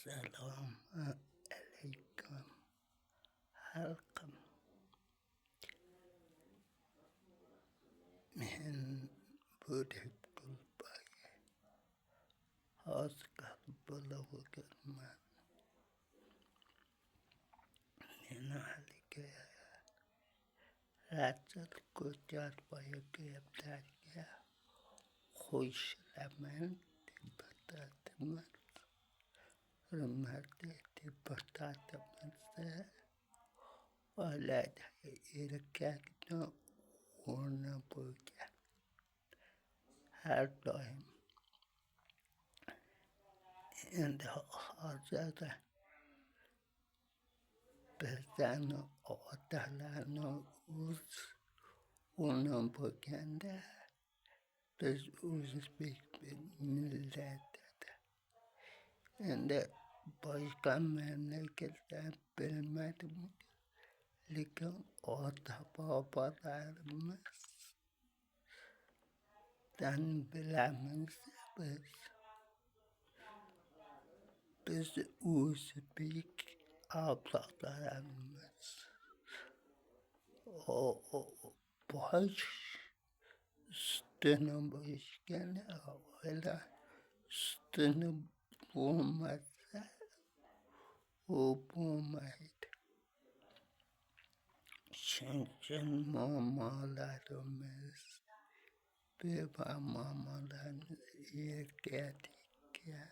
Assalamu alaikum halqam. Min budhet kulpaye haskar balawakarman. Min halike ratsal kujar bayakiyaptaya خوشلمن بطاطمس رمادة بطاطمس ولد إركاكنا ونبوكا هرداهم عند حاضر بزن آتلنا اوز ونبوكنده Biz Uzbek milletinde başka memleketten bilmedim. Lakin ata babalarımızdan bilemiz biz Uzbek ablalarımız baş Stönüm başkanı öyle stönüm bulmazsa o bulmaydı. Çünkü mamalarımız baba mamalarımız erkekken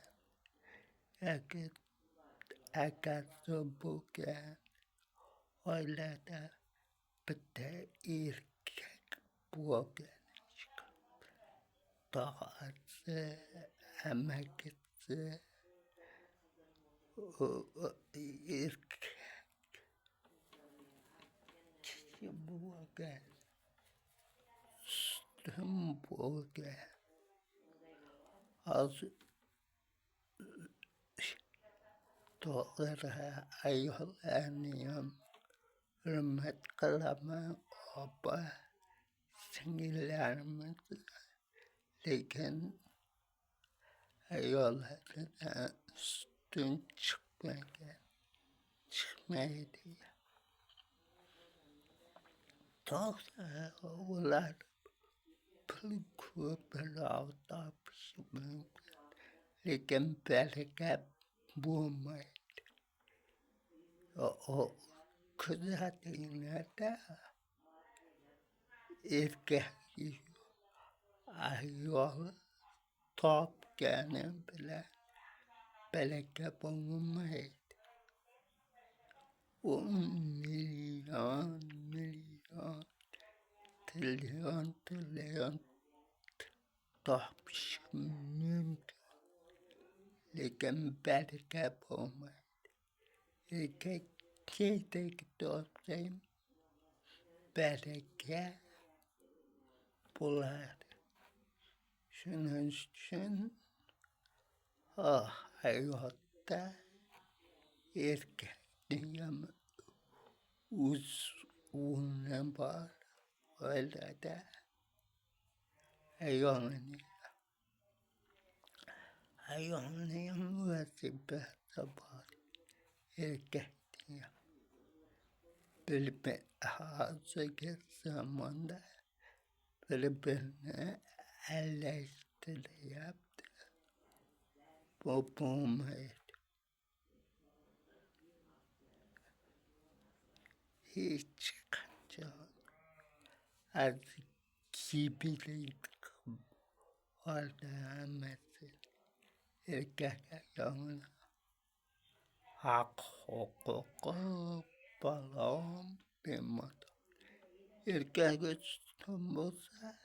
akasıbuken öyle de bir de erkek buken. Dağıtsı, emekçi, erkek kişi buğe, sütüm buğe, az doğru ayollarının hürmet kılama aba sinirlerimiz. Lakin ayollarına üstün çıkmaydı. Doğru onlar pılkıpılavda pişmek. Lakin belki bulmaydı. O kızadığına da erkek ayol top gene bile belki bulunmaydı. 10 milyon trilyon tapış mümkün. Lakin belki bulunmaydı. Erkek kedeki dostayım belki bular. Şunun için hayatta erkekliğim uzun var. Öyle de hayvanlıyım vazifesi var. Erkekliğim. Bilme hazır zamanda birbirine eleştiri yaptı. Bu bulmaydı. Hiç kaçan az kibilik orada mesela erkek ayağına hak hukuku falan bilmedi. Erkek üstün bulsa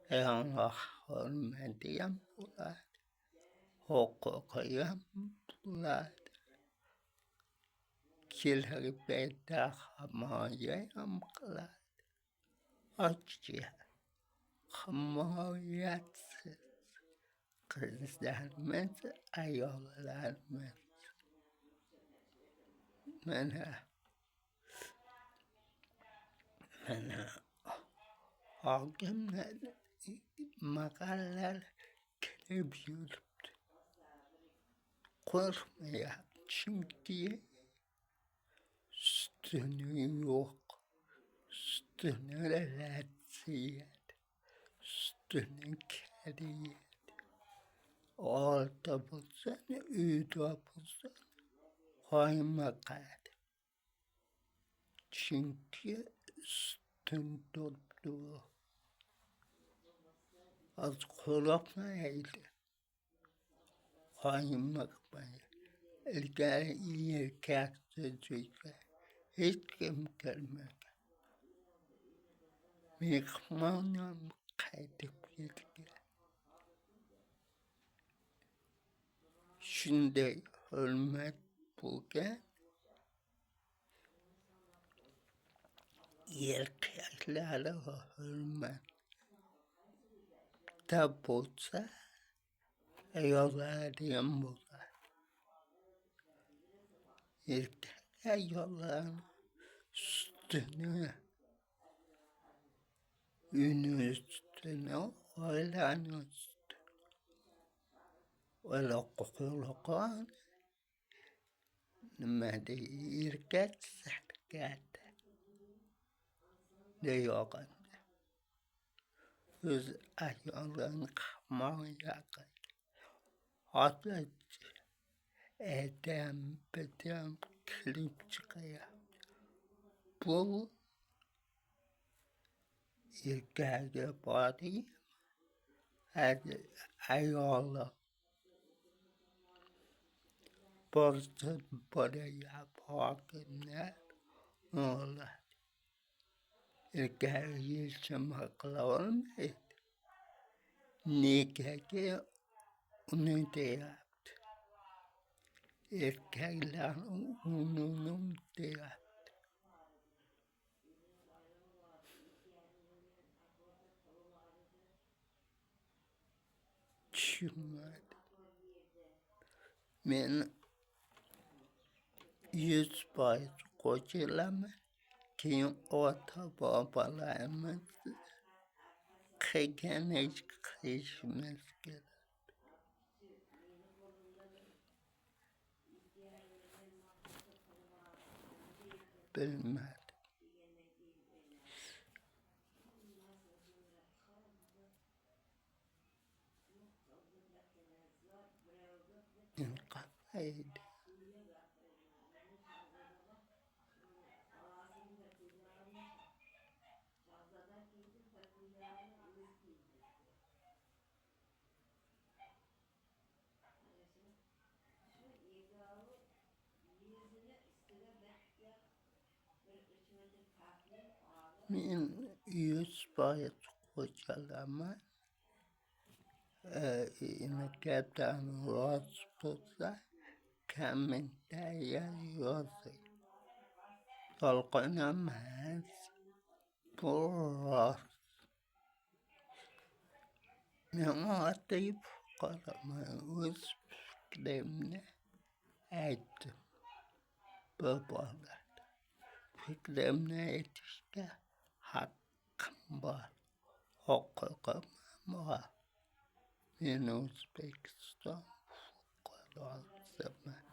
ayağına hürmetiyem bular. Hukukuyem bular. Killeri bedavamayam kılar. Açça hamayetsiz kızlarımız, ayollarımız. Bana hakimler makaller kirebiyordu. korkmayacağım diye üstünü yok, üstüne latsiyet, üstüne keriyet. Orta bulsan, üyde bulsan, kaymakar. Çünkü üstün tuttu. Az korkmayaydı. Kaymakmayı. Erken yerken sözüyle. Hiç kim gelmedi. Mekmanım kaydıp gitti. Şimdi hürmet bugün erkeklere hürmet de bulsa yollarım bular. Erkekler yolların üstüne, ünü üstüne, oylan üstüne. Öyle kokulukan, nimede erkek serkete. Ne yok anne. Biz ayolun kamayağı. Hatta edem bedem klip çıkıyor. Bu erkeğe bari ayola borçlu paraya bakımlar olur. Erkeği yaşamakla olmaydı. Nikahı onu da yaptı. Erkekler onu da yaptı. Düşünmedi. Ben 100% kocalamam ki orta babalarımız kıgane kışmaz gerek. Bilmem. Kafaydı. Ben 100% kocalamam. İnekten rastlıkla kamendaya yazı. Tolkunamaz. Bu ne atayıp kalamam. Öz fikrimle ettim. Babalar. Fikrimle etişte hakkım var. Hukukum var. Ben Özbekistan fukarasıyım.